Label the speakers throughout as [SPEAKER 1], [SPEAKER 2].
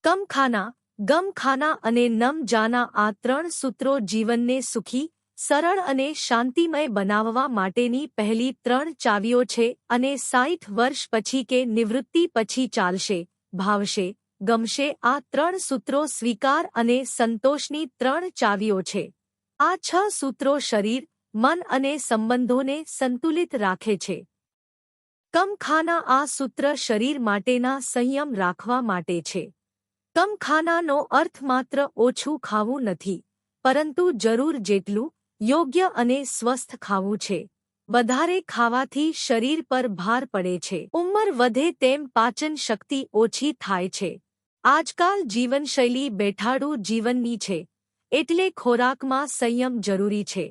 [SPEAKER 1] કમ ખાના, ગમ ખાના અને નમ જાના આ 3 સૂત્રો જીવનને સુખી, સરળ અને શાંતિમય બનાવવા માટેની પહેલી 3 ચાવીઓ છે અને 60 વર્ષ પછી કે નિવૃત્તિ પછી ચાલશે, ભાવશે, ગમશે આ 3 સૂત્રો સ્વીકાર અને સંતોષની 3 ચાવીઓ છે. આ 6 સૂત્રો શરીર, મન અને સંબંધોને સંતુલિત રાખે છે. કમ ખાના આ સૂત્ર શરીર માટેના સંયમ રાખવા માટે છે. કમ ખાનાનો અર્થ માત્ર ઓછું ખાવું નથી, પરંતુ જરૂર જેટલું, યોગ્ય અને સ્વસ્થ ખાવું છે. વધારે ખાવાથી શરીર પર ભાર પડે છે. ઉંમર વધે તેમ પાચન શક્તિ ઓછી થાય છે. આજકાલ જીવનશૈલી બેઠાડું જીવનની છે, એટલે ખોરાકમાં સંયમ જરૂરી છે.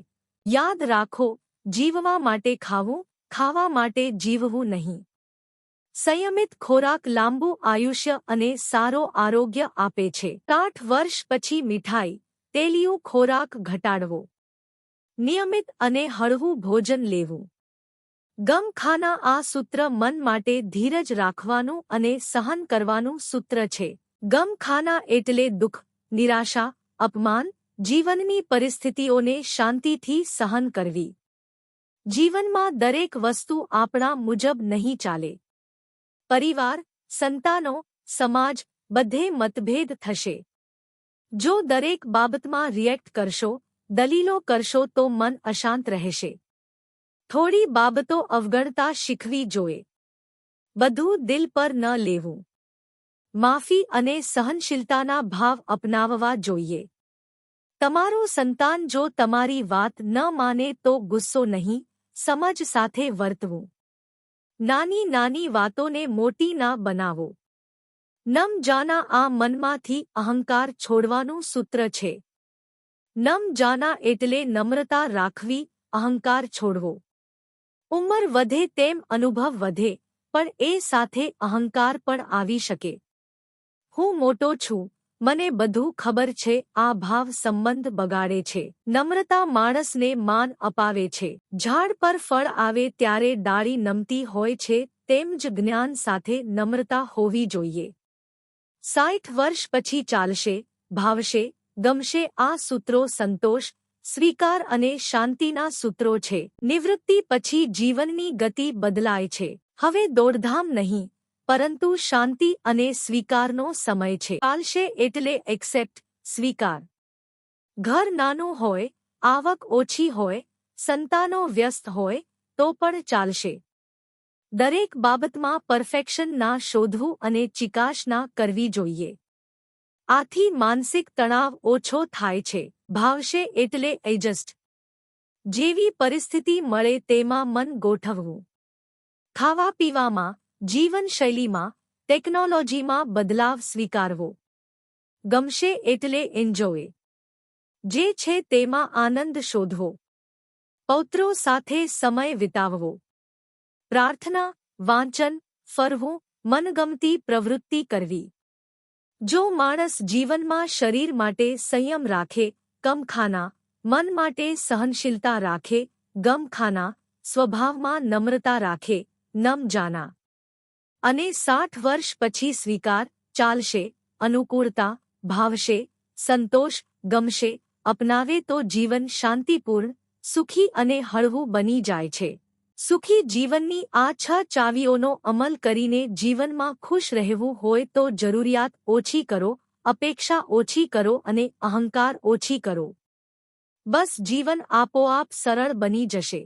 [SPEAKER 1] યાદ રાખો, જીવવા માટે ખાવું, ખાવા માટે જીવવું નહીં. સંયમિત ખોરાક લાંબુ આયુષ્ય અને સારો આરોગ્ય આપે છે. 60 વર્ષ પછી મીઠાઈ, તેલિયું ખોરાક ઘટાડવો. નિયમિત અને હળવું ભોજન લેવું. ગમ ખાના આ સૂત્ર મન માટે ધીરજ રાખવાનું અને સહન કરવાનું સૂત્ર છે. ગમ ખાના એટલે દુઃખ, નિરાશા, અપમાન, જીવનની પરિસ્થિતિઓને શાંતિથી સહન કરવી. જીવનમાં દરેક વસ્તુ આપણા મુજબ નહીં ચાલે. પરિવાર, સંતાનો, સમાજ, બધે મતભેદ થશે. જો દરેક બાબતમાં રિએક્ટ કરશો, દલીલો કરશો તો મન અશાંત રહેશે. થોડી બાબતો અવગણતા શીખવી જોઈએ. બધું દિલ પર ન લેવું. માફી અને સહનશીલતાના ભાવ અપનાવવા જોઈએ. તમારું સંતાન જો તમારી વાત ન માને તો ગુસ્સો નહીં, સમજ સાથે વર્તવું. નાની નાની વાતોને મોટી ના બનાવો. નમ જાના આ મનમાંથી અહંકાર છોડવાનું સૂત્ર છે. નમ જાના એટલે નમ્રતા રાખવી, અહંકાર છોડવો. ઉંમર વધે તેમ અનુભવ વધે, પણ એ સાથે અહંકાર પણ આવી શકે. હું મોટો છું, મને બધું ખબર છે આ ભાવ સંબંધ બગાડે છે. નમ્રતા માણસને માન અપાવે છે. ઝાડ પર ફળ આવે ત્યારે ડાળી નમતી હોય છે, તેમ જ જ્ઞાન સાથે નમ્રતા હોવી જોઈએ. 60 વર્ષ પછી ચાલશે, ભાવશે, ગમશે આ સૂત્રો સંતોષ, સ્વીકાર અને શાંતિના સૂત્રો છે. નિવૃત્તિ પછી જીવનની ગતિ બદલાય છે. હવે દોડધામ નહીં, પરંતુ શાંતિ અને સ્વીકારનો સમય છે. ચાલશે એટલે એક્સેપ્ટ, સ્વીકાર. ઘર નાનું હોય, આવક ઓછી હોય, સંતાનો વ્યસ્ત હોય, તો પણ ચાલશે. દરેક બાબતમાં પરફેક્શન ના શોધવું અને ચિકાશ ના કરવી જોઈએ. આથી માનસિક તણાવ ઓછો થાય છે. ભાવશે એટલે એડજસ્ટ. જેવી પરિસ્થિતિ મળે તેમાં મન ગોઠવવું. ખાવા પીવામાં, જીવનશૈલીમાં, ટેકનોલોજીમાં બદલાવ સ્વીકારવો. ગમશે એટલે એન્જોય. જે છે તેમાં આનંદ શોધવો. પૌત્રો સાથે સમય વિતાવવો. પ્રાર્થના, વાંચન, ફરવું, મનગમતી પ્રવૃત્તિ કરવી. જો માણસ જીવનમાં શરીર માટે સંયમ રાખે, કમ ખાના, મન માટે સહનશીલતા રાખે, ગમ ખાના, સ્વભાવમાં નમ્રતા રાખે, નમ જાના, અને 60 વર્ષ પછી સ્વીકાર, ચાલશે, અનુકૂળતા, ભાવશે, સંતોષ, ગમશે, અપનાવે તો જીવન શાંતિપૂર્ણ, સુખી અને હળવું બની જાય છે. સુખી જીવનની આ 6 ચાવીઓનો અમલ કરીને જીવનમાં ખુશ રહેવું હોય તો જરૂરિયાત ઓછી કરો, અપેક્ષા ઓછી કરો અને અહંકાર ઓછી કરો. બસ જીવન આપોઆપ સરળ બની જશે.